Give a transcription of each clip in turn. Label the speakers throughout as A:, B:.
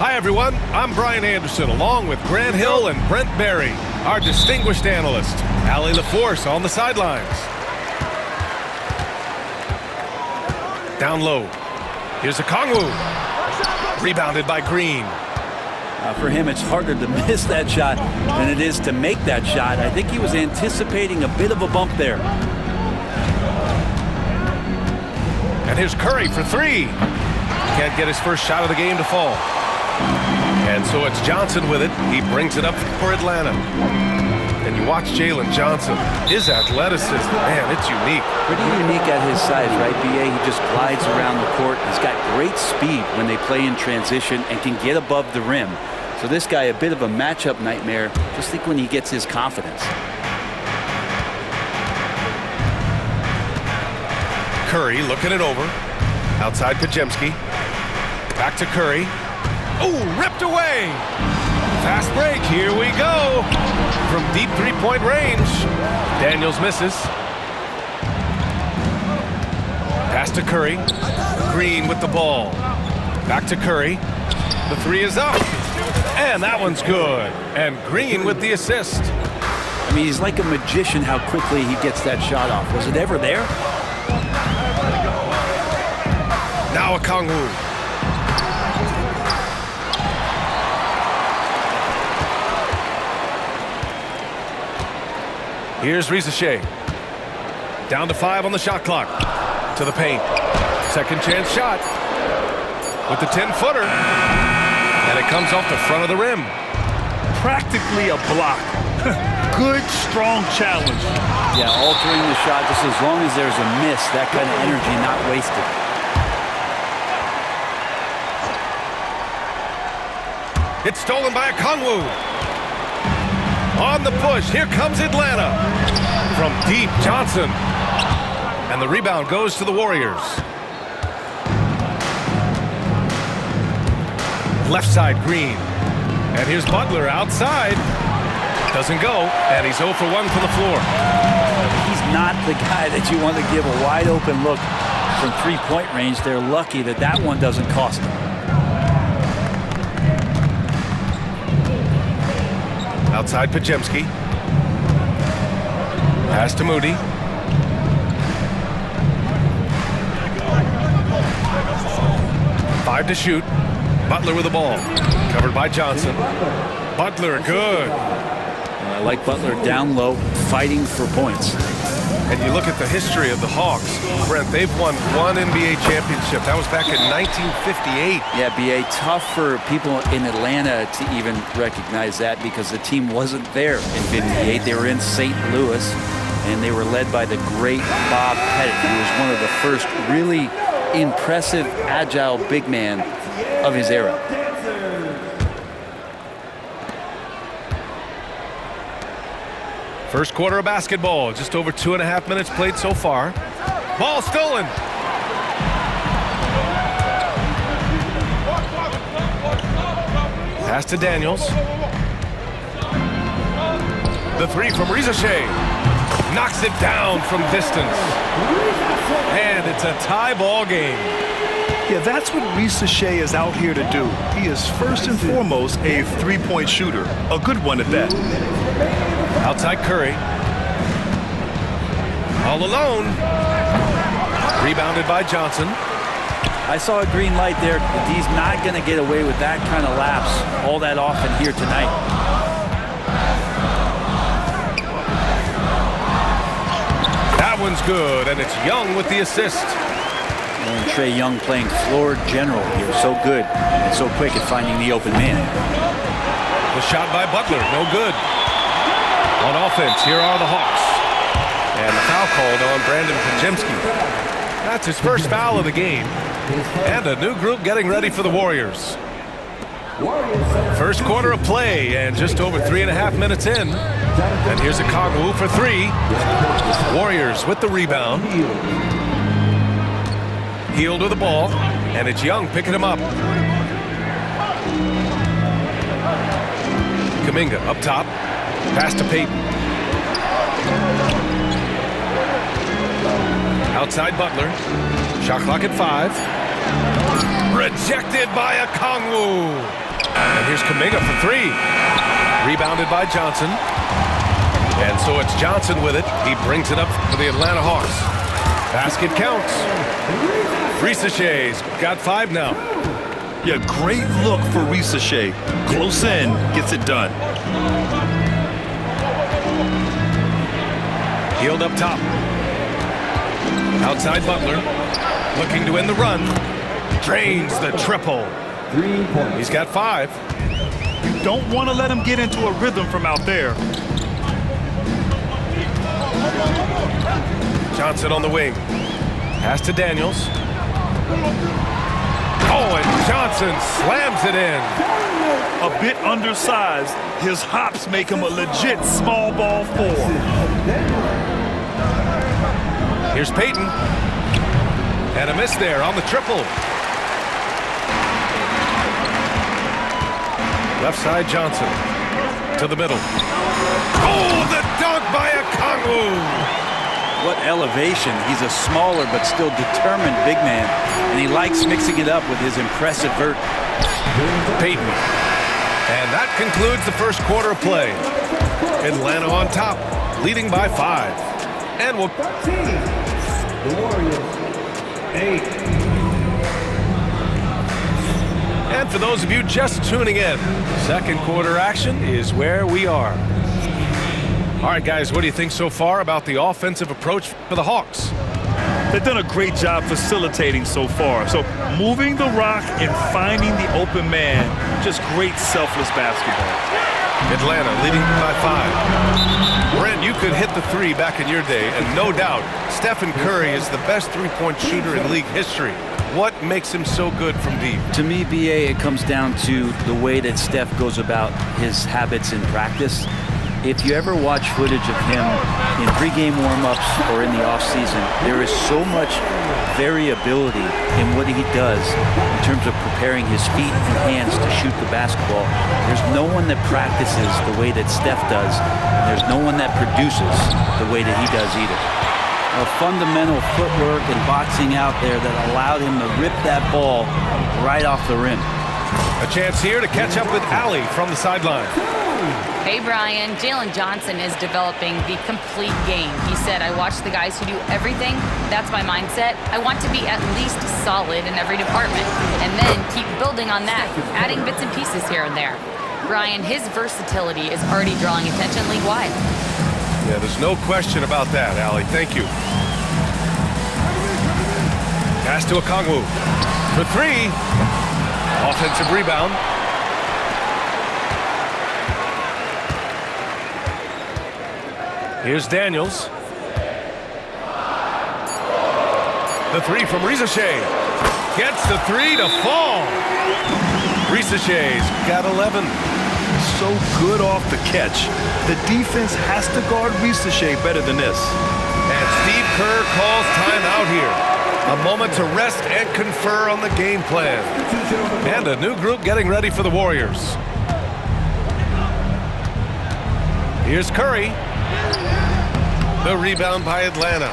A: Hi, everyone. I'm Brian Anderson, along with Grant Hill and Brent Barry, our distinguished analyst. Allie LaForce on the sidelines. Down low. Here's Okongwu. Rebounded by Green.
B: For him, it's harder to miss that shot than it is to make that shot. I think he was anticipating a bit of a bump there.
A: And here's Curry for three. Can't get his first shot of the game to fall. And so it's Johnson with it. He brings it up for Atlanta. And you watch Jalen Johnson. His athleticism, man, it's unique.
B: Pretty unique at his size, right, B.A.? He just glides around the court. He's got great speed when they play in transition and can get above the rim. So this guy, a bit of a matchup nightmare. Just think when he gets his confidence.
A: Curry looking it over. Outside Podziemski. Back to Curry. Oh, ripped away. Fast break. Here we go. From deep three-point range. Daniels misses. Pass to Curry. Green with the ball. Back to Curry. The three is up. And that one's good. And Green with the assist.
B: I mean, he's like a magician how quickly he gets that shot off. Was it ever there?
A: Now Okongwu. Here's Risacher. Down to 5 on the shot clock. To the paint. Second chance shot. With the 10-footer. And it comes off the front of the rim.
C: Practically a block. Good, strong challenge.
B: Yeah, altering the shot just as long as there's a miss. That kind of energy not wasted.
A: It's stolen by Okongwu. On the push, here comes Atlanta. From deep, Johnson. And the rebound goes to the Warriors. Left side, Green. And here's Butler outside. Doesn't go, and he's 0 for 1 from the floor.
B: He's not the guy that you want to give a wide open look from three-point range. They're lucky that that one doesn't cost them.
A: Outside Podziemski. Pass to Moody. Five to shoot. Butler with the ball. Covered by Johnson. Butler, good.
B: I like Butler down low, fighting for points.
A: And you look at the history of the Hawks, Brent, they've won one NBA championship. That was back in 1958.
B: Yeah, B.A., tough for people in Atlanta to even recognize that because the team wasn't there in 58. They were in St. Louis, and they were led by the great Bob Pettit, who was one of the first really impressive, agile big man of his era.
A: First quarter of basketball, just over 2.5 minutes played so far. Ball stolen. Pass to Daniels. The three from Risacher. Knocks it down from distance. And it's a tie ball game.
C: Yeah, that's what Risacher is out here to do. He is first and foremost a three-point shooter. A good one at that.
A: Outside Curry. All alone. Rebounded by Johnson.
B: I saw a green light there. He's not going to get away with that kind of lapse all that often here tonight.
A: That one's good, and it's Young with the assist.
B: And Trae Young playing floor general here. So good and so quick at finding the open man.
A: The shot by Butler, no good. On offense, here are the Hawks. And the foul called on Brandon Podziemski. That's his first foul of the game. And a new group getting ready for the Warriors. First quarter of play and just over 3.5 minutes in. And here's Okongwu for three. Warriors with the rebound. Hield with the ball. And it's Young picking him up. Kuminga up top. Pass to Payton. Outside Butler. Shot clock at 5. Rejected by Okongwu. And here's Kuminga for three. Rebounded by Johnson. And so it's Johnson with it. He brings it up for the Atlanta Hawks. Basket counts. Risache's got 5 now.
C: Yeah, great look for Risache. Close in, gets it done.
A: Hield up top. Outside Butler. Looking to end the run. Drains the triple. He's got 5.
C: You don't want to let him get into a rhythm from out there.
A: Johnson on the wing. Pass to Daniels. Oh, and Johnson slams it in.
C: A bit undersized. His hops make him a legit small ball 4.
A: Here's Payton. And a miss there on the triple. Left side Johnson. To the middle. Oh, the dunk by Okongwu.
B: What elevation. He's a smaller but still determined big man. And he likes mixing it up with his impressive vert.
A: Payton. And that concludes the first quarter of play. Atlanta on top, leading by 5. And we'll...
D: The Warriors, 8.
A: And for those of you just tuning in, second quarter action is where we are. All right, guys, what do you think so far about the offensive approach for the Hawks?
C: They've done a great job facilitating so far. So moving the rock and finding the open man, just great selfless basketball.
A: Atlanta leading by 5. Brent, you could hit the 3 back in your day, and no doubt Stephen Curry is the best three-point shooter in league history. What makes him so good from deep?
B: To me, BA, it comes down to the way that Steph goes about his habits in practice. If you ever watch footage of him in pregame warm-ups or in the off-season, there is so much variability in what he does in terms of preparing his feet and hands to shoot the basketball. There's no one that practices the way that Steph does, and there's no one that produces the way that he does either. A fundamental footwork and boxing out there that allowed him to rip that ball right off the rim.
A: A chance here to catch up with Allie from the sideline.
E: Hey, Brian. Jalen Johnson is developing the complete game. He said, I watch the guys who do everything. That's my mindset. I want to be at least solid in every department and then keep building on that, adding bits and pieces here and there. Brian, his versatility is already drawing attention league-wide.
A: Yeah, there's no question about that, Allie. Thank you. Pass to Okongwu. For 3. Offensive rebound. Here's Daniels. The 3 from Risache. Gets the 3 to fall. Risache's got 11.
C: So good off the catch. The defense has to guard Risache better than this.
A: And Steve Kerr calls timeout here. A moment to rest and confer on the game plan. And a new group getting ready for the Warriors. Here's Curry. The rebound by Atlanta.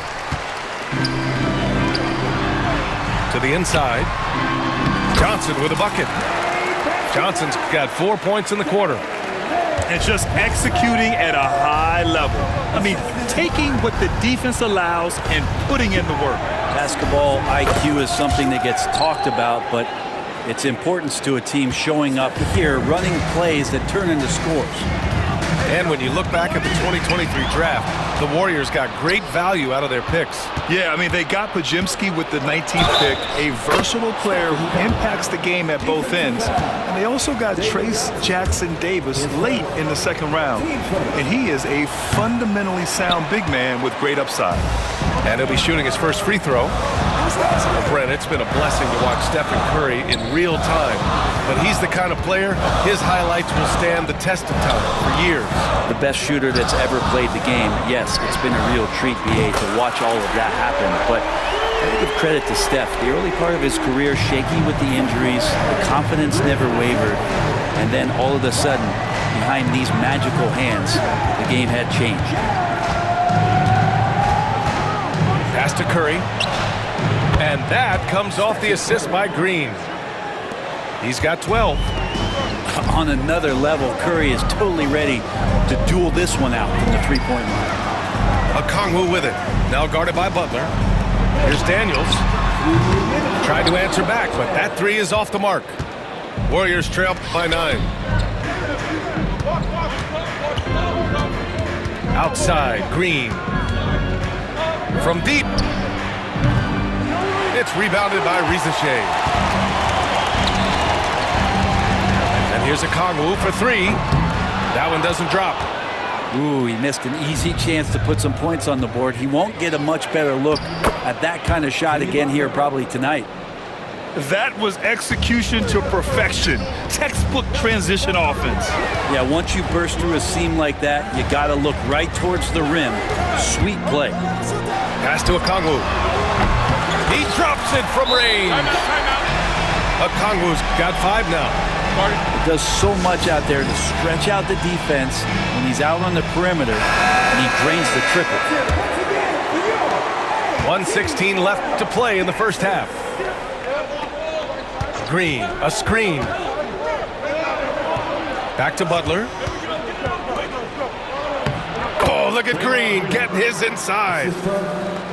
A: To the inside. Johnson with a bucket. Johnson's got 4 points in the quarter.
C: And just executing at a high level. I mean, taking what the defense allows and putting in the work.
B: Basketball IQ is something that gets talked about, but its importance to a team showing up here, running plays that turn into scores.
A: And when you look back at the 2023 draft, the Warriors got great value out of their picks.
C: Yeah, I mean, they got Podziemski with the 19th pick, a versatile player who impacts the game at both ends. And they also got Trace Jackson Davis late in the second round. And he is a fundamentally sound big man with great upside.
A: And he'll be shooting his first free throw. Well, Brent, it's been a blessing to watch Stephen Curry in real time. But he's the kind of player, his highlights will stand the test of time for years.
B: The best shooter that's ever played the game. Yes, it's been a real treat, BA, to watch all of that happen. But I give credit to Steph. The early part of his career, shaky with the injuries, the confidence never wavered. And then all of a sudden, behind these magical hands, the game had changed.
A: Pass to Curry. And that comes off the assist by Green. He's got 12.
B: on another level. Curry is totally ready to duel this one out from the three-point line.
A: Okongwu with it. Now guarded by Butler. Here's Daniels. Tried to answer back, but that three is off the mark. Warriors trail by 9. Outside, Green. From deep. It's rebounded by Rizachet. And here's Okongwu for 3. That one doesn't drop.
B: Ooh, he missed an easy chance to put some points on the board. He won't get a much better look at that kind of shot again here probably tonight.
C: That was execution to perfection. Textbook transition offense.
B: Yeah, once you burst through a seam like that, you got to look right towards the rim. Sweet play.
A: Pass to Okongwu. He drops it from range. Okongwu's got 5 now.
B: He does so much out there to stretch out the defense when he's out on the perimeter, and he drains the triple.
A: 1:16 left to play in the first half. Green, a screen. Back to Butler. Oh, look at Green getting his inside.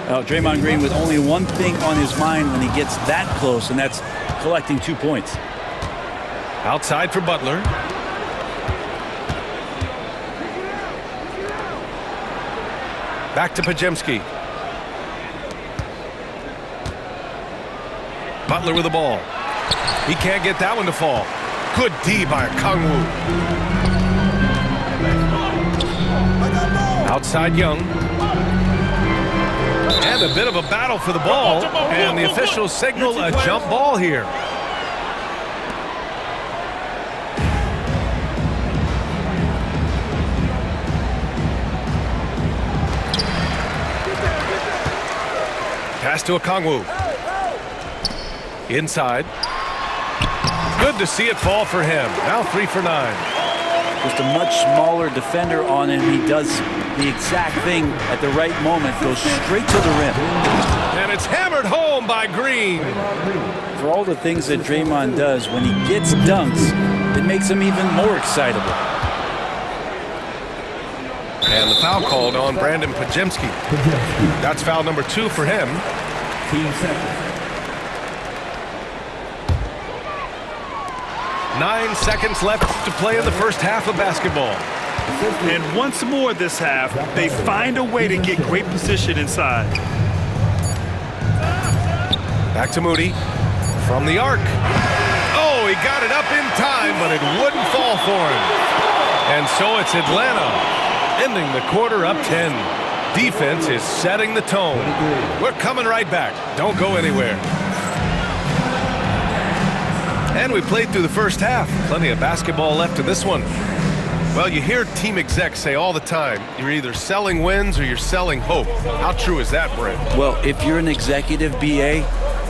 B: Well, Draymond Green with only one thing on his mind when he gets that close, and that's collecting 2 points.
A: Outside for Butler. Back to Podziemski. Butler with the ball. He can't get that one to fall. Good D by Okongwu. Outside Young. And a bit of a battle for the ball. And the officials signal a jump ball here. Pass to Okongwu. Inside. Good to see it fall for him. Now 3 for 9.
B: Just a much smaller defender on him. He does the exact thing at the right moment. Goes straight to the rim.
A: And it's hammered home by Green.
B: For all the things that Draymond does, when he gets dunks, it makes him even more excitable.
A: And the foul called on Brandon Podziemski. That's foul number 2 for him.
D: 15 seconds.
A: 9 seconds left to play in the first half of basketball.
C: And once more this half, they find a way to get great position inside.
A: Back to Moody. From the arc. Oh, he got it up in time, but it wouldn't fall for him. And so it's Atlanta ending the quarter up 10. Defense is setting the tone. We're coming right back. Don't go anywhere. And we played through the first half. Plenty of basketball left in this one. Well, you hear team execs say all the time, you're either selling wins or you're selling hope. How true is that, Brent?
B: Well, if you're an executive BA,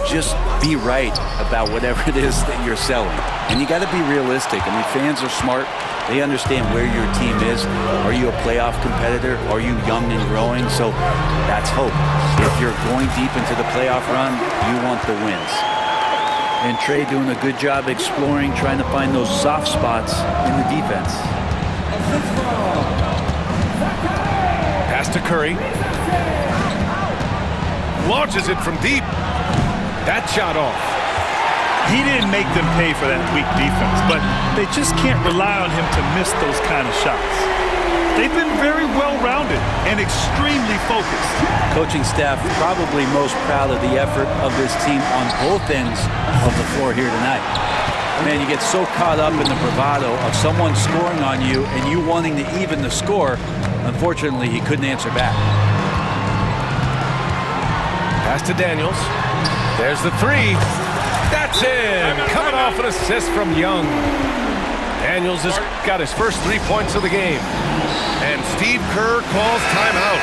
B: just be right about whatever it is that you're selling. And you got to be realistic. I mean, fans are smart. They understand where your team is. Are you a playoff competitor? Are you young and growing? So that's hope. If you're going deep into the playoff run, you want the wins. And Trey doing a good job exploring, trying to find those soft spots in the defense.
A: Pass to Curry. Launches it from deep. That shot off.
C: He didn't make them pay for that weak defense, but they just can't rely on him to miss those kind of shots. They've been very well-rounded and extremely focused.
B: Coaching staff probably most proud of the effort of this team on both ends of the floor here tonight. Man, you get so caught up in the bravado of someone scoring on you and you wanting to even the score. Unfortunately, he couldn't answer back.
A: Pass to Daniels. There's the 3. That's in. Coming off an assist from Young. Daniels has got his first 3 points of the game. And Steve Kerr calls timeout.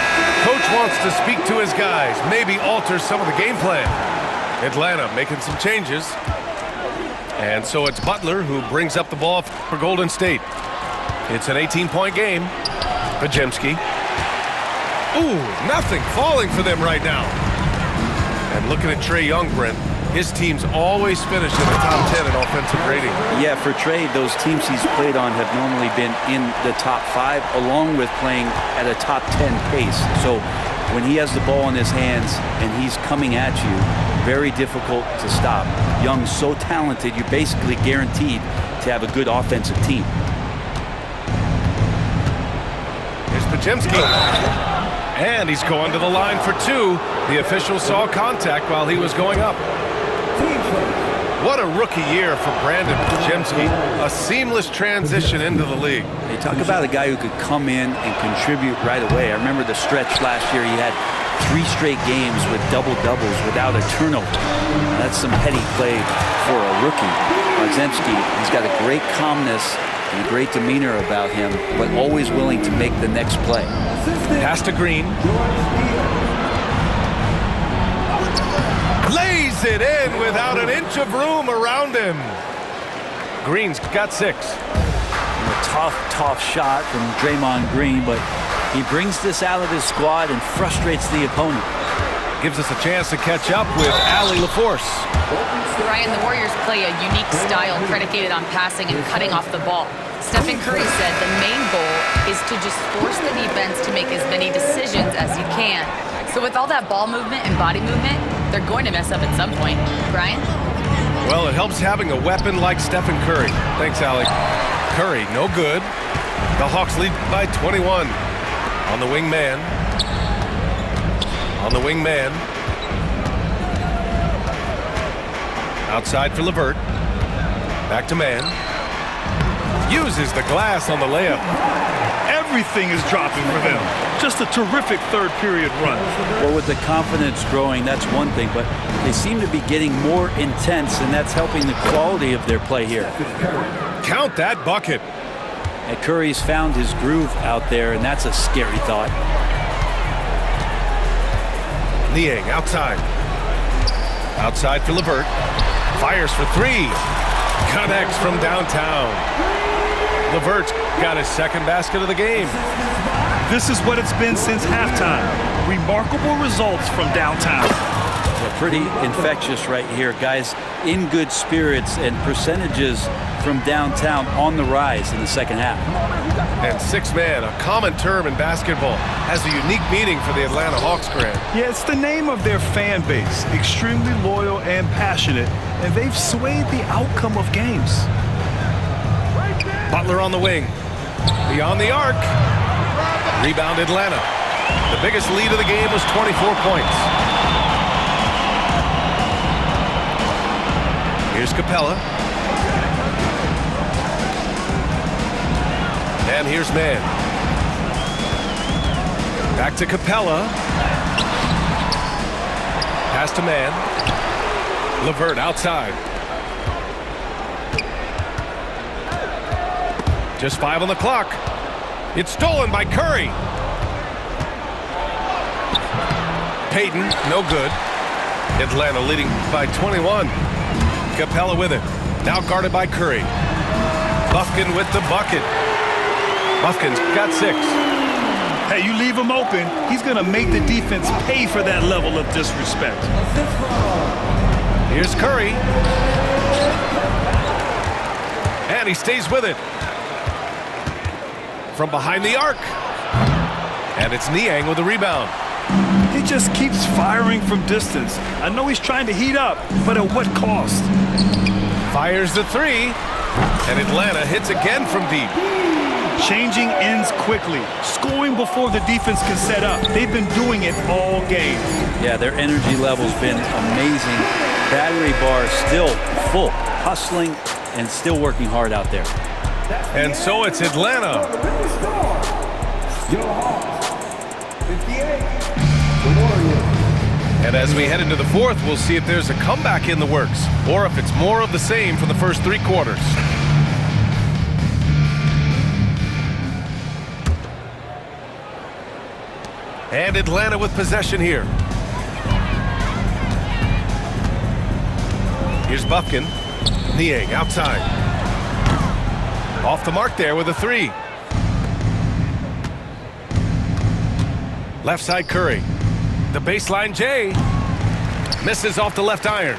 A: Coach wants to speak to his guys, maybe alter some of the game plan. Atlanta making some changes. And so it's Butler who brings up the ball for Golden State. It's an 18-point game. Podziemski. Ooh, nothing falling for them right now. And looking at Trae Young, Brent, his teams always finish in the top 10 in offensive rating.
B: Yeah, for Trey, those teams he's played on have normally been in the top 5, along with playing at a top 10 pace. So when he has the ball in his hands and he's coming at you, very difficult to stop. Young's so talented, you're basically guaranteed to have a good offensive team.
A: Here's Podziemski. And he's going to the line for 2. The official saw contact while he was going up. What a rookie year for Brandon Podziemski. A seamless transition into the league.
B: They talk about a guy who could come in and contribute right away. I remember the stretch last year. He had 3 straight games with double-doubles without a turnover. That's some heady play for a rookie. Podziemski, he's got a great calmness and a great demeanor about him, but always willing to make the next play.
A: Pass to Green. Lays it in without an inch of room around him. Green's got 6.
B: A tough shot from Draymond Green, but he brings this out of his squad and frustrates the opponent.
A: Gives us a chance to catch up with Allie LaForce.
E: Ryan, the Warriors play a unique style predicated on passing and cutting off the ball. Stephen Curry said the main goal is to just force the defense to make as many decisions as you can. So with all that ball movement and body movement, they're going to mess up at some point. Brian?
A: Well, it helps having a weapon like Stephen Curry. Thanks, Allie. Curry, no good. The Hawks lead by 21. On the wing man. On the wing man. Outside for LeVert. Back to man. Uses the glass on the layup.
C: Everything is dropping for them. Just a terrific third-period run.
B: Well, with the confidence growing, that's one thing, but they seem to be getting more intense, and that's helping the quality of their play here.
A: Count that bucket.
B: And Curry's found his groove out there, and that's a scary thought.
A: Niang outside. Outside for LeVert. Fires for 3. Connects from downtown. LeVert's got his second basket of the game.
C: This is what it's been since halftime. Remarkable results from downtown.
B: Well, pretty infectious right here. Guys in good spirits, and percentages from downtown on the rise in the second half.
A: And 6-man, a common term in basketball, has a unique meaning for the Atlanta Hawks, Grant.
C: Yeah, it's the name of their fan base. Extremely loyal and passionate, and they've swayed the outcome of games.
A: Butler on the wing. Beyond the arc. Rebound Atlanta. The biggest lead of the game was 24 points. Here's Capella. And here's Mann. Back to Capella. Pass to Mann. LeVert outside. Just 5 on the clock. It's stolen by Curry. Payton, no good. Atlanta leading by 21. Capella with it. Now guarded by Curry. Bufkin with the bucket. Bufkin's got 6.
C: Hey, you leave him open, he's going to make the defense pay for that level of disrespect.
A: Here's Curry. And he stays with it. From behind the arc. And it's Niang with the rebound.
C: He just keeps firing from distance. I know he's trying to heat up, but at what cost?
A: Fires the 3. And Atlanta hits again from deep.
C: Changing ends quickly, scoring before the defense can set up. They've been doing it all game.
B: Yeah, their energy level's been amazing. Battery bar still full, hustling and still working hard out there.
A: And so it's Atlanta. And as we head into the fourth, we'll see if there's a comeback in the works or if it's more of the same from the first 3 quarters. And Atlanta with possession here. Here's Bufkin. Niang outside. Off the mark there with a 3. Left side Curry. The baseline J. Misses off the left iron.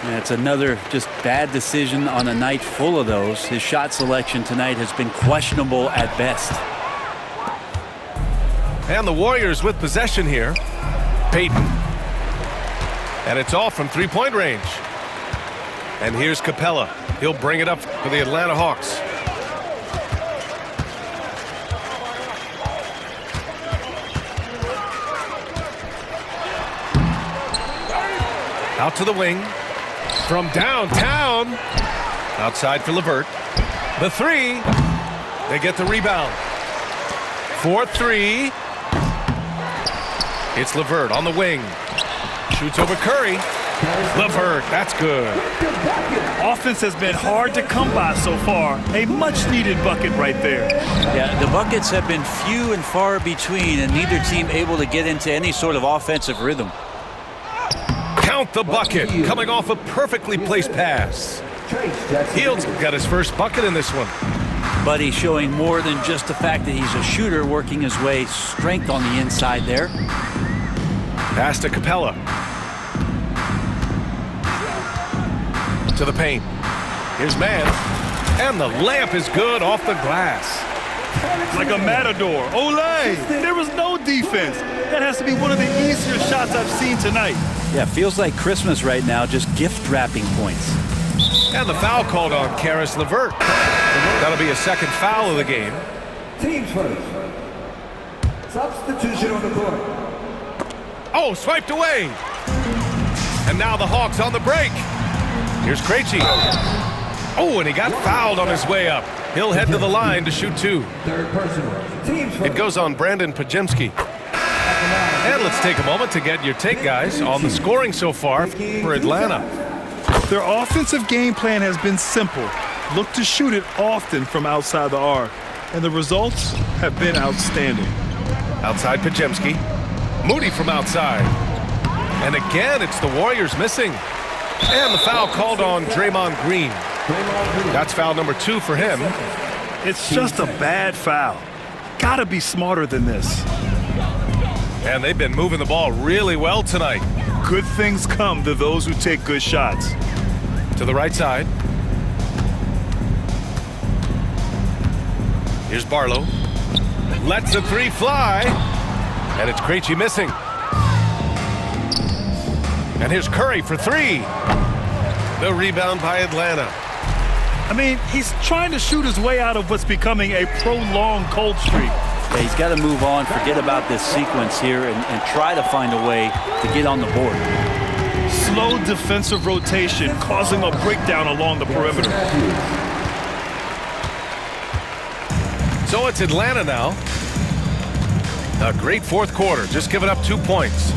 B: And it's another just bad decision on a night full of those. His shot selection tonight has been questionable at best.
A: And the Warriors with possession here. Payton. And it's all from three-point range. And here's Capella. He'll bring it up for the Atlanta Hawks. Out to the wing. From downtown. Outside for LeVert. The three. They get the rebound. 4-3. It's LeVert on the wing. Shoots over Curry. LeVert, that's good.
C: Offense has been hard to come by so far. A much-needed bucket right there.
B: Yeah, the buckets have been few and far between, and neither team able to get into any sort of offensive rhythm.
A: Count the bucket, coming off a perfectly placed pass. Hields got his first bucket in this one.
B: But he's showing more than just the fact that he's a shooter, working his way strength on the inside there.
A: Pass to Capella. To the paint. Here's Mann. And the layup is good off the glass.
C: Like a matador. Olay! There was no defense. That has to be one of the easier shots I've seen tonight.
B: Yeah, feels like Christmas right now, just gift wrapping points.
A: And the foul called on Caris LeVert. That'll be a second foul of the game.
D: Teams first. Substitution on the court.
A: Oh, swiped away. And now the Hawks on the break. Here's Krejci. Oh, and he got fouled on his way up. He'll head to the line to shoot two.
D: Third personal. Teams first.
A: It goes on Brandon Podziemski. And let's take a moment to get your take, guys, on the scoring so far for Atlanta.
C: Their offensive game plan has been simple. Look to shoot it often from outside the arc. And the results have been outstanding.
A: Outside Podziemski. Moody from outside. And again, it's the Warriors missing. And the foul called on Draymond Green. That's foul number 2 for him.
C: It's just a bad foul. Gotta be smarter than this.
A: And they've been moving the ball really well tonight.
C: Good things come to those who take good shots.
A: To the right side. Here's Barlow. Lets the three fly. And it's Krejci missing. And here's Curry for 3. The rebound by Atlanta.
C: I mean, he's trying to shoot his way out of what's becoming a prolonged cold streak.
B: Yeah, he's got to move on, forget about this sequence here, and try to find a way to get on the board.
C: Slow defensive rotation causing a breakdown along the perimeter.
A: So it's Atlanta now. A great fourth quarter, just giving up 2 points.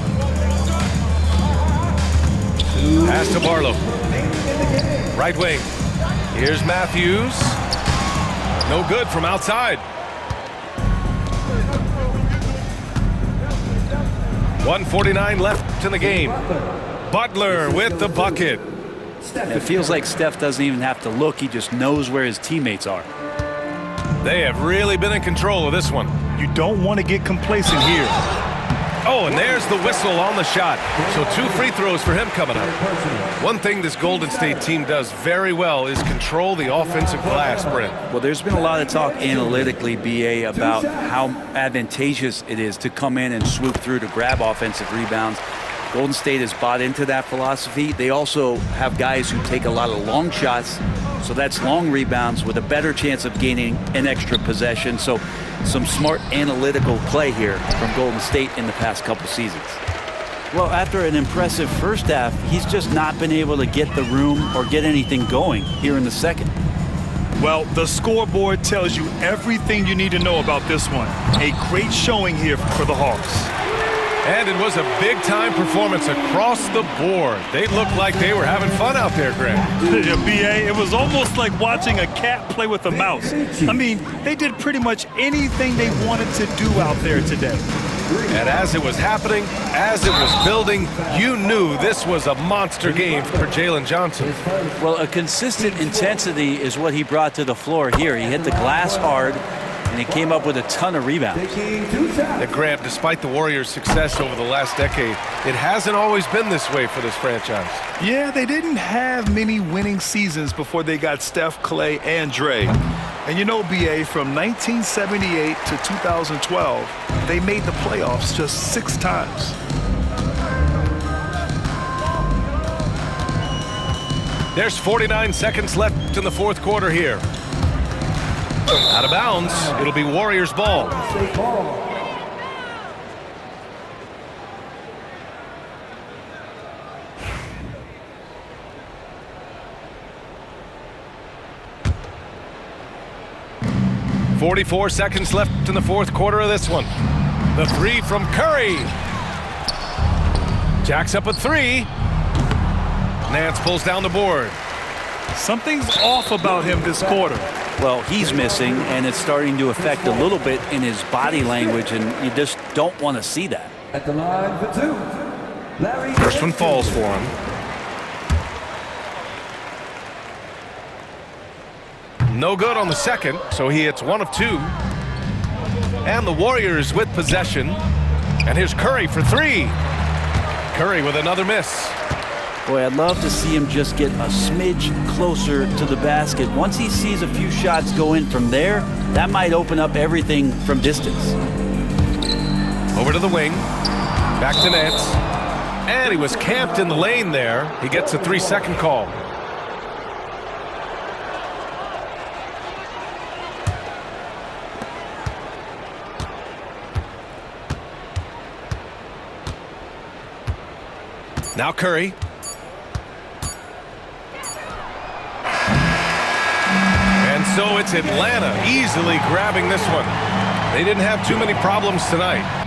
A: Pass to Barlow. Right wing. Here's Matthews. No good from outside. 1:49 left in the game. Butler with the bucket.
B: It feels like Steph doesn't even have to look. He just knows where his teammates are.
A: They have really been in control of this one.
C: You don't want to get complacent here.
A: Oh, and there's the whistle on the shot. So 2 free throws for him coming up. One thing this Golden State team does very well is control the offensive glass, Brent.
B: Well, there's been a lot of talk analytically, BA, about how advantageous it is to come in and swoop through to grab offensive rebounds. Golden State has bought into that philosophy. They also have guys who take a lot of long shots, so that's long rebounds with a better chance of gaining an extra possession. So some smart analytical play here from Golden State in the past couple seasons. Well, after an impressive first half, he's just not been able to get the room or get anything going here in the second.
C: Well, the scoreboard tells you everything you need to know about this one. A great showing here for the Hawks.
A: And it was a big-time performance across the board. They looked like they were having fun out there, Greg.
C: Yeah, BA, it was almost like watching a cat play with a mouse. I mean, they did pretty much anything they wanted to do out there today.
A: And as it was happening, as it was building, you knew this was a monster game for Jalen Johnson.
B: Well, a consistent intensity is what he brought to the floor here. He hit the glass hard. and he came up with a ton of rebounds.
D: Taking 2 shots.
A: Grant, despite the Warriors' success over the last decade, it hasn't always been this way for this franchise.
C: Yeah, they didn't have many winning seasons before they got Steph, Clay, and Dre. And you know, BA, from 1978 to 2012, they made the playoffs just 6 times.
A: There's 49 seconds left in the fourth quarter here. Out of bounds. It'll be Warriors ball.
D: State ball.
A: .44 seconds left in the fourth quarter of this one. The three from Curry. Jacks up a 3. Nance pulls down the board.
C: Something's off about him this quarter.
B: Well, he's missing, and it's starting to affect a little bit in his body language, and you just don't want to see that.
D: At the line for 2. Larry.
A: First one falls for him. No good on the second, so he hits 1 of 2. And the Warriors with possession. And here's Curry for 3. Curry with another miss.
B: Boy, I'd love to see him just get a smidge closer to the basket. Once he sees a few shots go in from there, that might open up everything from distance.
A: Over to the wing. Back to Nance. And he was camped in the lane there. He gets a 3-second call. Now Curry. So it's Atlanta easily grabbing this one. They didn't have too many problems tonight.